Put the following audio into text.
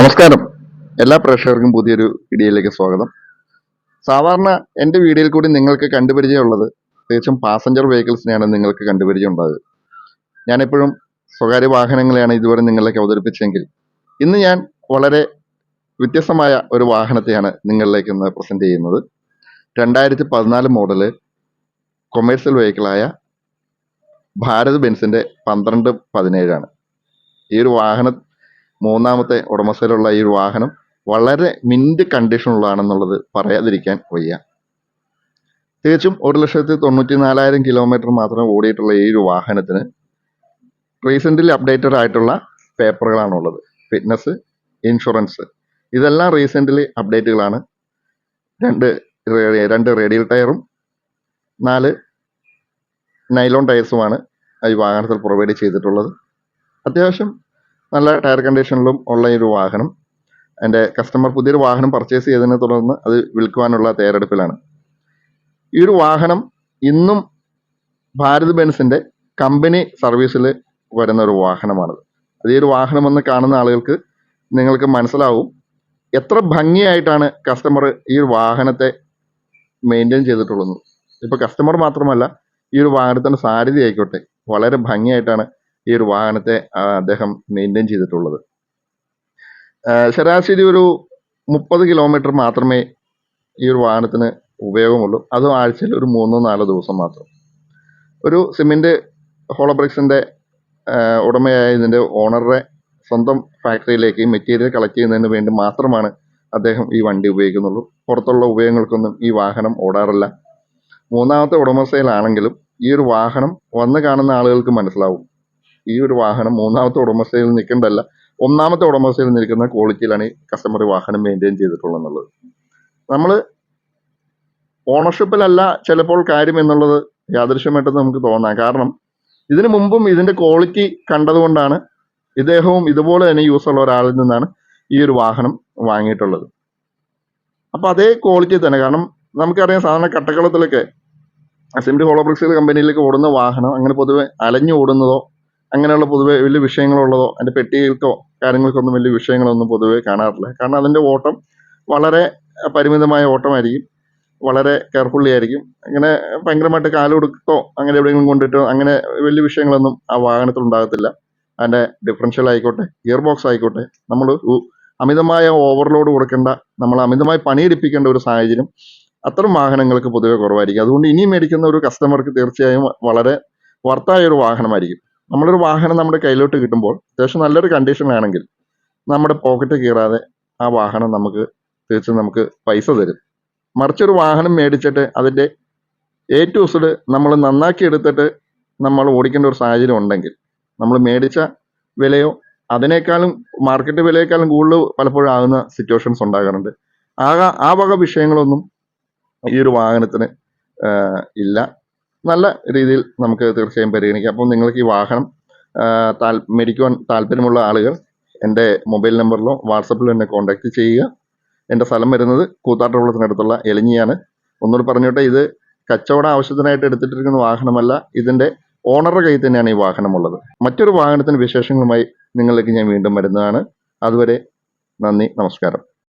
നമസ്കാരം. എല്ലാ പ്രേക്ഷകർക്കും പുതിയൊരു വീഡിയോയിലേക്ക് സ്വാഗതം. സാധാരണ എൻ്റെ വീഡിയോയിൽ കൂടി നിങ്ങൾക്ക് കണ്ടുപരിചയമുള്ളത് പ്രത്യേകിച്ചും പാസഞ്ചർ വെഹിക്കിൾസിനെയാണ് നിങ്ങൾക്ക് കണ്ടുപരിചയം ഉണ്ടാകുക. ഞാനെപ്പോഴും സ്വകാര്യ വാഹനങ്ങളെയാണ് ഇതുവരെ നിങ്ങളിലേക്ക് അവതരിപ്പിച്ചെങ്കിൽ ഇന്ന് ഞാൻ വളരെ വ്യത്യസ്തമായ ഒരു വാഹനത്തെയാണ് നിങ്ങളിലേക്ക് ഇന്ന് പ്രസന്റ് ചെയ്യുന്നത്. 2014 മോഡല് കൊമേഴ്സ്യൽ വെഹിക്കിളായ ഭാരത് ബെൻസിൻ്റെ 1217 ആണ്. ഈ ഒരു വാഹനം മൂന്നാമത്തെ ഉടമസ്ഥയിലുള്ള ഈ ഒരു വാഹനം വളരെ മിന്റ് കണ്ടീഷനുള്ളതാണെന്നുള്ളത് പറയാതിരിക്കാൻ വയ്യ. തികച്ചും 1,94,000 കിലോമീറ്റർ മാത്രം ഓടിയിട്ടുള്ള ഈ ഒരു വാഹനത്തിന് റീസെൻ്റ്ലി അപ്ഡേറ്റഡ് ആയിട്ടുള്ള പേപ്പറുകളാണുള്ളത്. ഫിറ്റ്നസ്, ഇൻഷുറൻസ് ഇതെല്ലാം റീസെൻ്റ്ലി അപ്ഡേറ്റുകളാണ്. രണ്ട് റേഡിയൽ ടയറും 4 നൈലോൺ ടയർസുമാണ് ഈ വാഹനത്തിൽ പ്രൊവൈഡ് ചെയ്തിട്ടുള്ളത്. അത്യാവശ്യം നല്ല ടയർ കണ്ടീഷനിലും ഉള്ള ഒരു വാഹനം. എൻ്റെ കസ്റ്റമർ പുതിയൊരു വാഹനം പർച്ചേസ് ചെയ്തതിനെ തുടർന്ന് അത് വിൽക്കുവാനുള്ള തയ്യാറെടുപ്പിലാണ്. ഈ ഒരു വാഹനം ഇന്നും ഭാരത് ബെൻസിൻ്റെ കമ്പനി സർവീസിൽ വരുന്ന ഒരു വാഹനമാണത്. അത് ഈ ഒരു വാഹനം എന്ന് കാണുന്ന ആളുകൾക്ക് നിങ്ങൾക്ക് മനസ്സിലാവും എത്ര ഭംഗിയായിട്ടാണ് കസ്റ്റമർ ഈ ഒരു വാഹനത്തെ മെയിൻറ്റെയിൻ ചെയ്തിട്ടുള്ളത്. ഇപ്പോൾ കസ്റ്റമർ മാത്രമല്ല, ഈ ഒരു വാഹനത്തിൻ്റെ സാരഥി ആയിക്കോട്ടെ വളരെ ഭംഗിയായിട്ടാണ് ഈ ഒരു വാഹനത്തെ അദ്ദേഹം മെയിൻറ്റെയിൻ ചെയ്തിട്ടുള്ളത്. ശരാശരി ഒരു 30 കിലോമീറ്റർ മാത്രമേ ഈ ഒരു വാഹനത്തിന് ഉപയോഗമുള്ളൂ. അതും ആഴ്ചയിൽ ഒരു 3-4 ദിവസം മാത്രം. ഒരു സിമെൻറ്റ് ഹോളോബ്രിക്സിൻ്റെ ഉടമയായ ഇതിൻ്റെ ഓണറുടെ സ്വന്തം ഫാക്ടറിയിലേക്ക് മെറ്റീരിയൽ കളക്ട് ചെയ്യുന്നതിന് വേണ്ടി മാത്രമാണ് അദ്ദേഹം ഈ വണ്ടി ഉപയോഗിക്കുന്നുള്ളൂ. പുറത്തുള്ള ഉപയോഗങ്ങൾക്കൊന്നും ഈ വാഹനം ഓടാറില്ല. മൂന്നാമത്തെ ഉടമസ്ഥയിലാണെങ്കിലും ഈ ഒരു വാഹനം വന്ന് കാണുന്ന ആളുകൾക്ക് മനസ്സിലാവും ഈ ഒരു വാഹനം മൂന്നാമത്തെ ഉടമസ്ഥയിൽ നിൽക്കേണ്ടല്ല, ഒന്നാമത്തെ ഉടമസ്ഥയിൽ നിൽക്കുന്ന ക്വാളിറ്റിയിലാണ് ഈ കസ്റ്റമർ വാഹനം മെയിൻറ്റെയിൻ ചെയ്തിട്ടുള്ളത് എന്നുള്ളത്. നമ്മൾ ഓണർഷിപ്പിലല്ല ചിലപ്പോൾ കാര്യം എന്നുള്ളത് യാദൃശ്യമായിട്ടെന്ന് നമുക്ക് തോന്നാം. കാരണം ഇതിനു മുമ്പും ഇതിൻ്റെ ക്വാളിറ്റി കണ്ടതുകൊണ്ടാണ് ഇദ്ദേഹവും ഇതുപോലെ തന്നെ യൂസ് ഉള്ള ഒരാളിൽ നിന്നാണ് ഈ ഒരു വാഹനം വാങ്ങിയിട്ടുള്ളത്. അപ്പോൾ അതേ ക്വാളിറ്റി തന്നെ. കാരണം നമുക്കറിയാം സാധാരണ കട്ടക്കളത്തിലൊക്കെ സിമെന്റ് ഹോളോബ്രിക്സ് കമ്പനിയിലേക്ക് ഓടുന്ന വാഹനം അങ്ങനെ പൊതുവെ അലഞ്ഞു ഓടുന്നതോ അങ്ങനെയുള്ള പൊതുവെ വലിയ വിഷയങ്ങളുള്ളതോ അതിൻ്റെ പെട്ടികൾക്കോ കാര്യങ്ങൾക്കൊന്നും വലിയ വിഷയങ്ങളൊന്നും പൊതുവെ കാണാറില്ല. കാരണം അതിൻ്റെ ഓട്ടം വളരെ പരിമിതമായ ഓട്ടമായിരിക്കും, വളരെ കെയർഫുള്ളി ആയിരിക്കും. അങ്ങനെ ഭയങ്കരമായിട്ട് കാലുകൊടുത്തോ അങ്ങനെ എവിടെയെങ്കിലും കൊണ്ടിട്ടോ അങ്ങനെ വലിയ വിഷയങ്ങളൊന്നും ആ വാഹനത്തിൽ ഉണ്ടാകത്തില്ല. അതിൻ്റെ ഡിഫറൻഷ്യൽ ആയിക്കോട്ടെ, ഗിയർ ബോക്സ് ആയിക്കോട്ടെ, നമ്മൾ അമിതമായ ഓവർലോഡ് കൊടുക്കേണ്ട, നമ്മൾ അമിതമായി പണിയെടുപ്പിക്കേണ്ട ഒരു സാഹചര്യം അത്തരം വാഹനങ്ങൾക്ക് പൊതുവെ കുറവായിരിക്കും. അതുകൊണ്ട് ഇനി മേടിക്കുന്ന ഒരു കസ്റ്റമർക്ക് തീർച്ചയായും വളരെ വർത്തായ ഒരു വാഹനമായിരിക്കും. നമ്മളൊരു വാഹനം നമ്മുടെ കയ്യിലോട്ട് കിട്ടുമ്പോൾ അത്യാവശ്യം നല്ലൊരു കണ്ടീഷനാണെങ്കിൽ നമ്മുടെ പോക്കറ്റ് കീറാതെ ആ വാഹനം തീർച്ചയായും നമുക്ക് പൈസ തരും. മറിച്ചൊരു വാഹനം മേടിച്ചിട്ട് അതിൻ്റെ A to Z നമ്മൾ നന്നാക്കി എടുത്തിട്ട് നമ്മൾ ഓടിക്കേണ്ട ഒരു സാഹചര്യം ഉണ്ടെങ്കിൽ നമ്മൾ മേടിച്ച വിലയോ അതിനേക്കാളും മാർക്കറ്റ് വിലയേക്കാളും കൂടുതൽ പലപ്പോഴും ആകുന്ന സിറ്റുവേഷൻസ് ഉണ്ടാകാറുണ്ട്. ആ വക വിഷയങ്ങളൊന്നും ഈ ഒരു വാഹനത്തിന് ഇല്ല. നല്ല രീതിയിൽ നമുക്ക് തീർച്ചയായും പരിഗണിക്കാം. അപ്പോൾ നിങ്ങൾക്ക് ഈ വാഹനം മേടിക്കുവാൻ താല്പര്യമുള്ള ആളുകൾ എൻ്റെ മൊബൈൽ നമ്പറിലോ വാട്സപ്പിലോ എന്നെ കോൺടാക്റ്റ് ചെയ്യുക. എൻ്റെ സ്ഥലം വരുന്നത് കൂത്താട്ടുകുളത്തിനടുത്തുള്ള എലിഞ്ഞിയാണ്. ഒന്നുകൂടി പറഞ്ഞോട്ടെ, ഇത് കച്ചവട ആവശ്യത്തിനായിട്ട് എടുത്തിട്ടിരിക്കുന്ന വാഹനമല്ല, ഇതിൻ്റെ ഓണറുടെ കയ്യിൽ തന്നെയാണ് ഈ വാഹനമുള്ളത്. മറ്റൊരു വാഹനത്തിൻ്റെ വിശേഷങ്ങളുമായി നിങ്ങളിലേക്ക് ഞാൻ വീണ്ടും വരുന്നതാണ്. അതുവരെ നന്ദി, നമസ്കാരം.